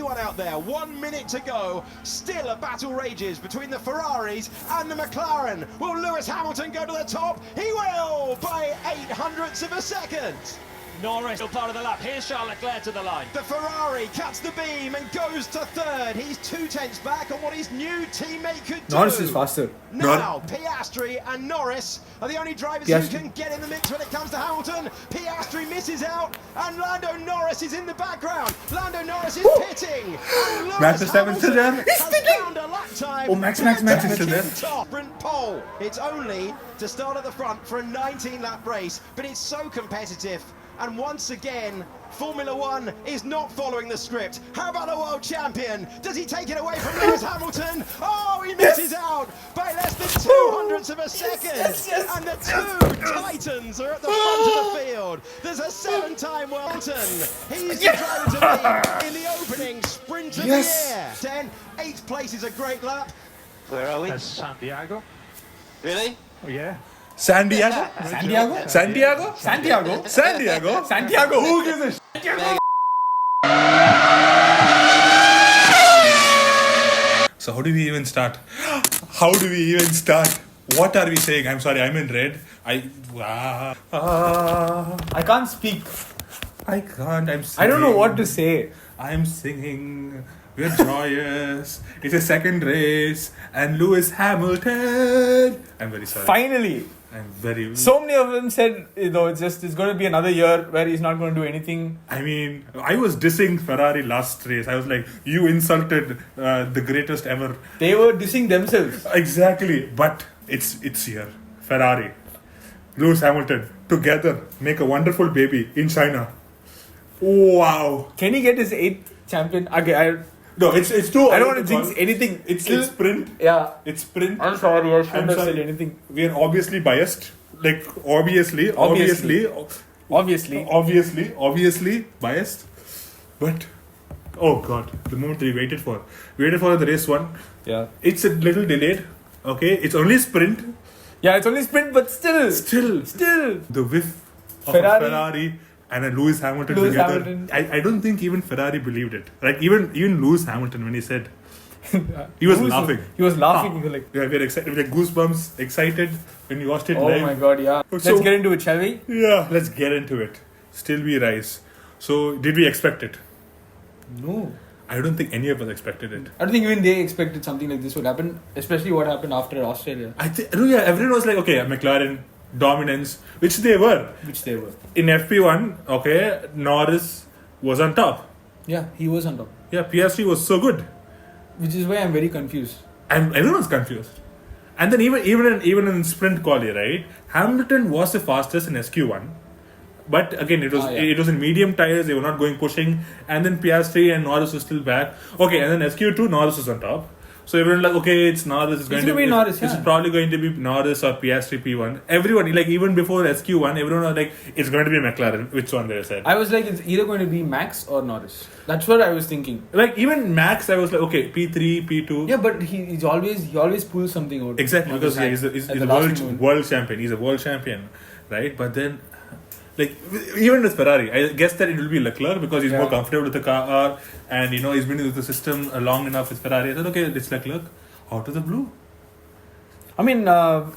anyone out there. 1 minute to go. Still a battle rages between the Ferraris and the McLaren. Will Lewis Hamilton go to the top? He will, by 0.08 of a second. Norris still part of the lap. Here's Charles Leclerc to the line. The Ferrari cuts the beam and goes to third. He's 2 tenths back on what his new teammate could do. Norris is faster. Now, Piastri and Norris are the only drivers who can get in the mix when it comes to Hamilton. Piastri misses out, and Lando Norris is in the background. Lando Norris is pitting. Max Verstappen still there. He's found a lap time. Oh, Max is still there. Top sprint pole. It's only to start at the front for a 19-lap race, but it's so competitive. And once again, Formula One is not following the script. How about a world champion? Does he take it away from Lewis Hamilton? Oh, he misses out by less than 200ths of a second. And the two titans are at the front of the field. There's a 7-time world Hamilton. He's the driver to lead in the opening sprint of the year. 8th place is a great lap. Where are we? That's Santiago. Really? Oh, yeah. San Diego? Who gives a shit? So how do we even start? What are we saying? I'm sorry, I'm in red. I can't speak. I'm singing. I don't know what to say. I'm singing. We're joyous. It's a second race. And Lewis Hamilton. I'm very sorry. Finally. So many of them said, it's going to be another year where he's not going to do anything. I mean, I was dissing Ferrari last race. I was like, you insulted the greatest ever. They were dissing themselves. Exactly. But it's here. Ferrari, Lewis Hamilton, together make a wonderful baby in China. Wow. Can he get his 8th champion? Okay, no, it's too. I don't want to jinx anything. It's sprint. Yeah. It's sprint. I'm sorry, I shouldn't have said anything. We are obviously biased. Like, obviously biased. But, oh God, the moment we waited for the race 1. Yeah. It's a little delayed. Okay, it's only sprint. Yeah, it's only sprint, but still. The whiff of a Ferrari and a Lewis Hamilton together. I don't think even Ferrari believed it. Like even Lewis Hamilton, when he said, he was laughing. He was laughing. He was like, yeah, we're excited. Like goosebumps, excited when we watched it live. Oh my God, yeah. Let's get into it, shall we? Yeah, let's get into it. Still we rise. So, did we expect it? No. I don't think any of us expected it. I don't think even they expected something like this would happen, especially what happened after Australia. Everyone was like, okay, McLaren, dominance, which they were. In FP1, okay, Norris was on top. Yeah, he was on top. Yeah, Piastri was so good. Which is why I'm very confused. Everyone's confused. And then even in sprint quali, right? Hamilton was the fastest in SQ1. But again, it was in medium tires, they were not going pushing. And then Piastri and Norris was still back. Okay, and then SQ2, Norris was on top. So everyone like, okay, it's Norris. It's going to be Norris. It's probably going to be Norris or Piastri P1. Everyone, like even before SQ1, everyone was like, it's going to be McLaren. Which one they said? I was like, it's either going to be Max or Norris. That's what I was thinking. Like even Max, I was like, okay, P3, P2. Yeah, but he always pulls something out. Exactly, because he's a world champion. He's a world champion, right? But then, like even with Ferrari, I guess that it will be Leclerc because he's more comfortable with the car, and he's been with the system long enough with Ferrari. I thought, okay, it's Leclerc out of the blue. I mean,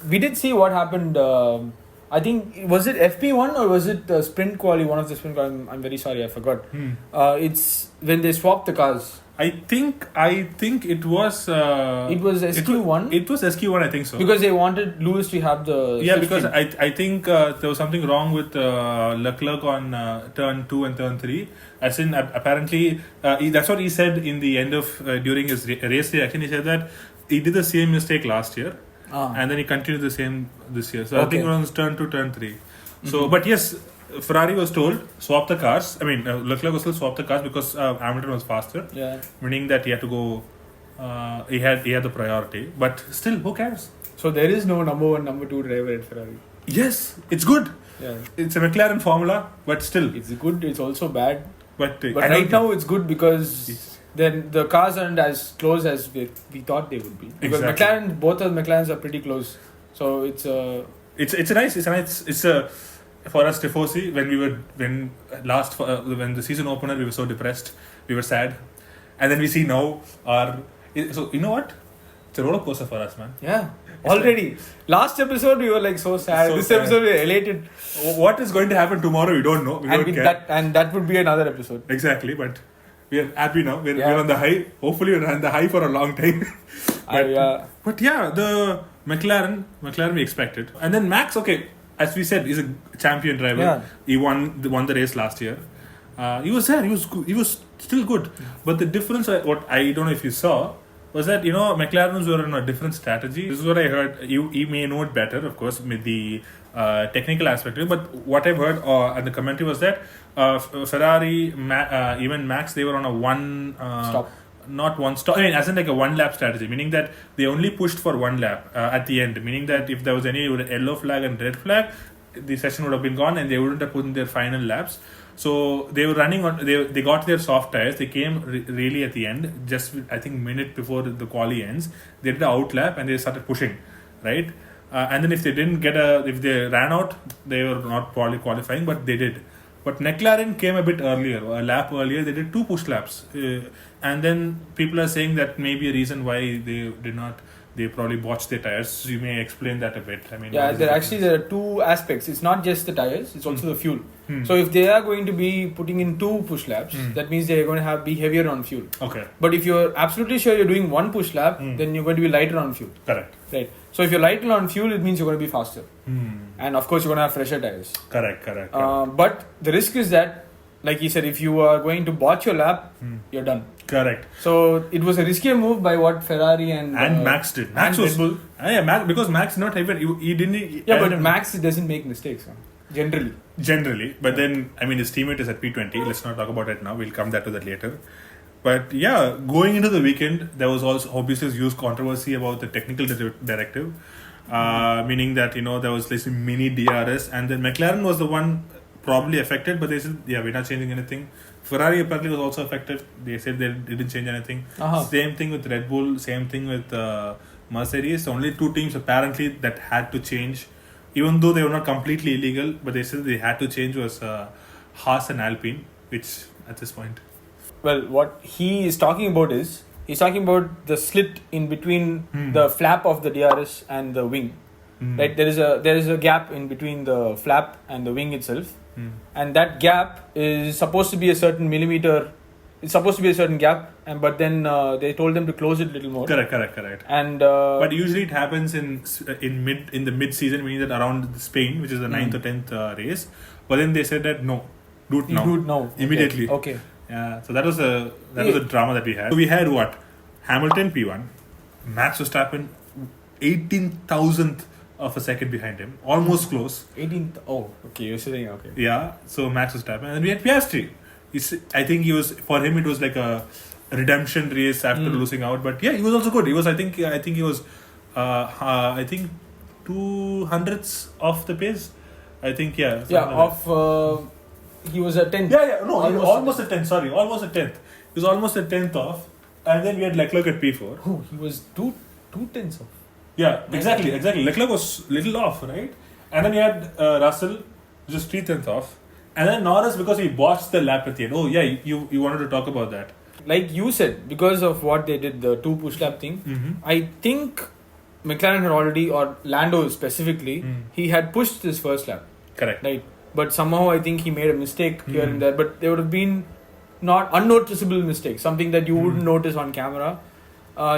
we did see what happened. I think was it FP1 or was it sprint quali? One of the sprint quali. I'm very sorry, I forgot. It's when they swapped the cars. I think it was. It was SQ1. It was SQ1, I think so. Because they wanted Lewis to have the. Yeah, because I think there was something wrong with Leclerc on turn 2 and turn 3. As in, apparently, that's what he said in the end of during his race reaction. He said that he did the same mistake last year, and then he continued the same this year. So I think it was turn 2, turn 3. So, but yes. Ferrari was told swap the cars. I mean, Leclerc was told swap the cars because Hamilton was faster. Yeah, meaning that he had to go. He had the priority, but still, who cares? So there is no number 1, number 2 driver at Ferrari. Yes, it's good. Yeah, it's a McLaren formula, but still, it's good. It's also bad. But right now it's good because then the cars aren't as close as we thought they would be. Because McLaren, both of the McLarens are pretty close. So it's a for us Tifosi when the season opener we were so depressed, we were sad, and then we see now so you know what? It's a roller coaster for us, man. Yeah. Already. Last episode we were like so sad. So This sad. episode we are elated. What is going to happen tomorrow? We don't know. We And don't with care. that would be another episode. Exactly, but we are happy now. We're Yeah. on the high. Hopefully, we're on the high for a long time. But yeah, the McLaren we expected, and then Max. Okay, as we said, he's a champion driver. Yeah. He won the race last year. He was there. He was good. He was still good. But the difference, what I don't know if you saw, was that McLarens were on a different strategy. This is what I heard. You may know it better, of course, with the technical aspect of it. But what I've heard and the commentary was that Ferrari, even Max, they were on a one Stop. Not one stop. I mean, as in like a one lap strategy, meaning that they only pushed for one lap at the end. Meaning that if there was any yellow flag and red flag, the session would have been gone and they wouldn't have put in their final laps. So they were running on. They got their soft tires. They came really at the end, just I think minute before the quali ends. They did the out lap and they started pushing, right? And then if they ran out, they were not probably qualifying, but they did. But McLaren came a bit earlier, a lap earlier. They did 2 push laps, and then people are saying that maybe a reason why they did not. They probably botched their tires. So you may explain that a bit. I mean, Yeah, there are 2 aspects. It's not just the tires; it's also the fuel. So if they are going to be putting in 2 push laps, that means they are going to be heavier on fuel. Okay. But if you're absolutely sure you're doing 1 push lap, then you're going to be lighter on fuel. Correct. Right. So if you're lighter on fuel, it means you're going to be faster. And of course, you're going to have fresher tires. Correct. But the risk is that, like he said, if you are going to botch your lap, you're done. Correct. So it was a riskier move by what Ferrari and Max did. Max and was Red Bull. Max, because Max not even he didn't. But Max doesn't make mistakes Generally, but then I mean his teammate is at P20. Let's not talk about it now. We'll come back to that later. But yeah, going into the weekend, there was also obviously huge controversy about the technical directive, meaning that there was this mini DRS, and then McLaren was the one probably affected, but they said we're not changing anything. Ferrari apparently was also affected. They said they didn't change anything. Same thing with Red Bull. Same thing with Mercedes. Only 2 teams apparently that had to change, even though they were not completely illegal. But they said they had to change was Haas and Alpine, which at this point. Well, what he is talking about is he's talking about the slit in between the flap of the DRS and the wing. Right, there is a gap in between the flap and the wing itself, and that gap is supposed to be a certain millimeter. It's supposed to be a certain gap, but then they told them to close it a little more. Correct. And but usually it happens in the mid season, meaning that around Spain, which is the 9th or 10th race. But then they said that no, do it now, immediately. Okay. Yeah, so that was a drama that we had. So we had what? Hamilton P1, Max Verstappen 18,000th of a second behind him, almost close. 18th. Oh, okay. You're saying okay. Yeah, so Max Verstappen, and then we had Piastri. I think for him it was like a redemption race after losing out. But yeah, he was also good. He was I think he was 200ths off the pace. I think He was a 10th. Almost a 10th. Sorry, almost a 10th. He was almost a 10th off, and then we had Leclerc at P4. Oh, he was two tenths off. Yeah, exactly. Leclerc was little off, right? And then you had Russell, just 3/10 off, and then Norris because he botched the lap at the end. Oh yeah, you wanted to talk about that. Like you said, because of what they did, the 2 push lap thing, I think McLaren had already, or Lando specifically, he had pushed his first lap. Correct. Right. But somehow I think he made a mistake here and there. But there would have been not unnoticeable mistakes, something that you wouldn't notice on camera.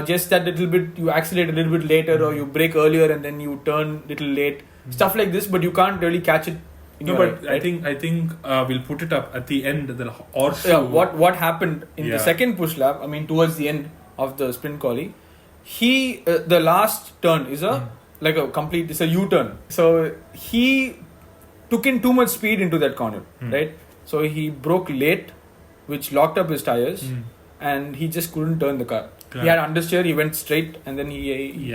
Just that little bit, you accelerate a little bit later, or you brake earlier and then you turn a little late. Stuff like this, but you can't really catch it. But right? I think we'll put it up at the end. What happened in the second push lap? I mean, towards the end of the sprint quali, the last turn is it's a U-turn. So he took in too much speed into that corner, right? So he broke late, which locked up his tires, and he just couldn't turn the car. Correct. He had understeer, he went straight, and then he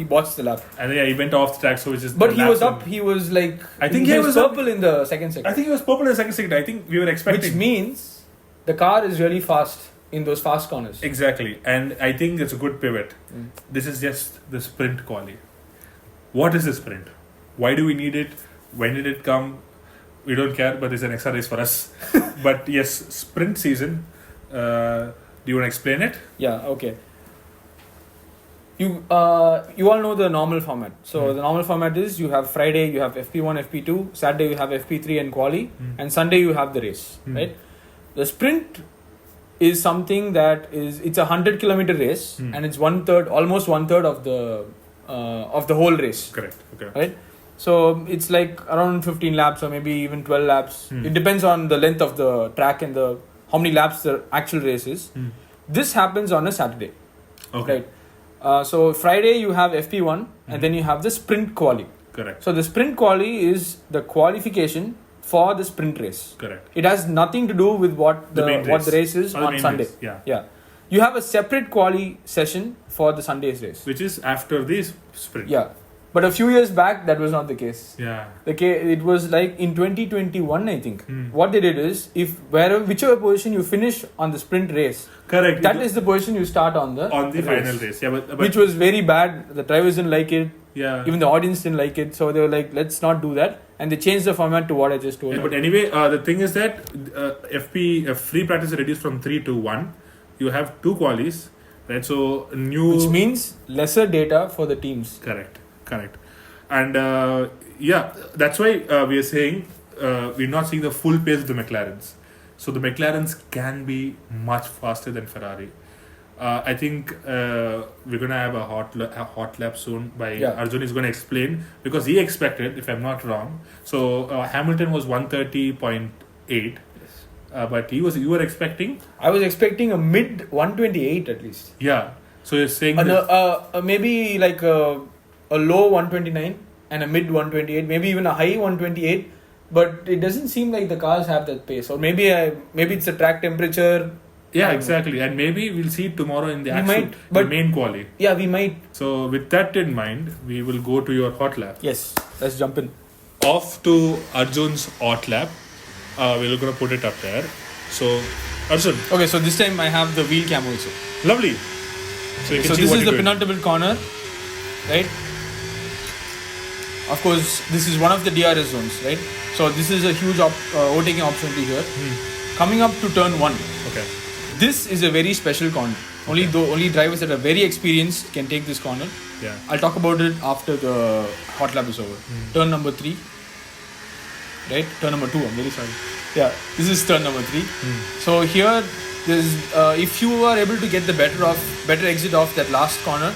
botched the lap. And he went off the track, so it's just. But he was up. He was like. I think he was purple in the second sector. I think he was purple in the second sector. I think we were expecting. Which means the car is really fast in those fast corners. Exactly, and I think it's a good pivot. This is just the sprint quali. What is the sprint? Why do we need it? When did it come? We don't care, but it's an extra race for us. But yes, sprint season. Do you want to explain it? Yeah, okay. You all know the normal format. So the normal format is you have Friday, you have FP1, FP2, Saturday you have FP3 and quali, and Sunday you have the race, right? The sprint is something that it's a 100-kilometer race, and it's almost one third of the whole race. Correct. Okay. Right? So it's like around 15 laps or maybe even 12 laps. It depends on the length of the track and how many laps the actual race is. This happens on a Saturday. Okay. Right? So Friday you have FP1 and then you have the sprint quali. Correct. So the sprint quali is the qualification for the sprint race. Correct. It has nothing to do with what the race is on Sunday. Race. Yeah. Yeah. You have a separate quali session for the Sunday's race. Which is after the sprint. Yeah. But a few years back, that was not the case. Yeah. It was like in 2021, I think. What they did is, whichever position you finish on the sprint race, correct, that is the position you start on the final race. Yeah, but which was very bad. The drivers didn't like it. Yeah. Even the audience didn't like it. So they were like, let's not do that. And they changed the format to what I just told you. But anyway, the thing is that free practice is reduced from 3 to 1. You have 2 qualis, right? So which means lesser data for the teams. Correct. And that's why we are saying we're not seeing the full pace of the McLarens. So the McLarens can be much faster than Ferrari. I think we're going to have a hot lap soon by Arjun is going to explain, because he expected, if I'm not wrong, so Hamilton was 130.8. But you were expecting? I was expecting a mid 128 at least. Yeah. So you're saying maybe like a low 129 and a mid 128, maybe even a high 128. But it doesn't seem like the cars have that pace. Or maybe it's the track temperature. Yeah, exactly. And maybe we'll see it tomorrow in the main quali. Yeah, we might. So with that in mind, we will go to your hot lap. Yes, let's jump in. Off to Arjun's hot lap. We're going to put it up there. So, Arjun. Okay, so this time I have the wheel cam also. Lovely. So this is the penultimate corner, right? Of course, this is one of the DRS zones, right? So this is a huge overtaking opportunity here. Coming up to turn 1. Okay. This is a very special corner. Only drivers that are very experienced can take this corner. Yeah. I'll talk about it after the hot lap is over. Turn number 3. Right? Turn number 2, I'm very sorry. Yeah, this is turn number 3. So here, if you are able to get the better exit off that last corner,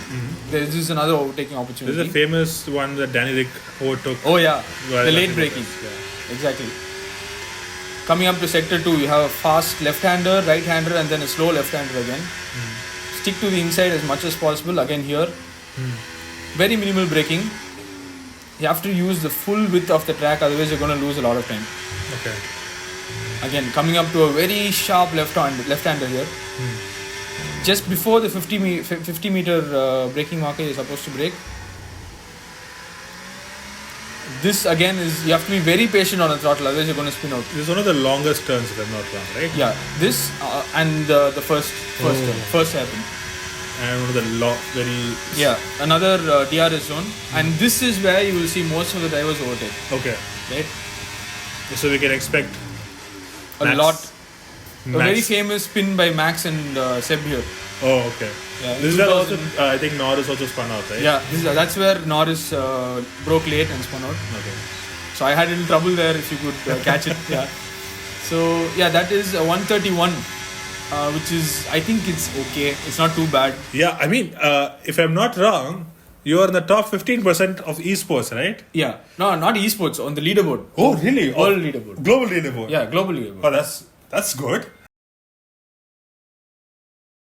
this is another overtaking opportunity. This is a famous one that Danny Rick overtook. Oh yeah, the late braking. Yeah. Exactly. Coming up to sector 2, you have a fast left-hander, right-hander, and then a slow left-hander again. Stick to the inside as much as possible. Again here, very minimal braking. You have to use the full width of the track, otherwise you're going to lose a lot of time. Okay. Again, coming up to a very sharp left-hander here. Just before the 50 meter braking marker, you're supposed to brake. This again you have to be very patient on the throttle, otherwise you're going to spin out. This is one of the longest turns, if I'm not wrong, right? Yeah, this and the first hairpin. And one of the another DRS zone, and this is where you will see most of the drivers overtake. Okay. Right. So we can expect a very famous spin by Max and Seb here. Oh, okay. Yeah, this is also I think Norris also spun out, right? Yeah, that's where Norris broke late and spun out. Okay. So I had a little trouble there. If you could catch it. Yeah. So yeah, that is 131. Which is, I think it's okay. It's not too bad. Yeah, I mean, if I'm not wrong, you are in the top 15% of esports, right? Yeah. No, not esports, on the leaderboard. Oh, really? World leaderboard. Global leaderboard? Yeah, global leaderboard. Oh, that's good.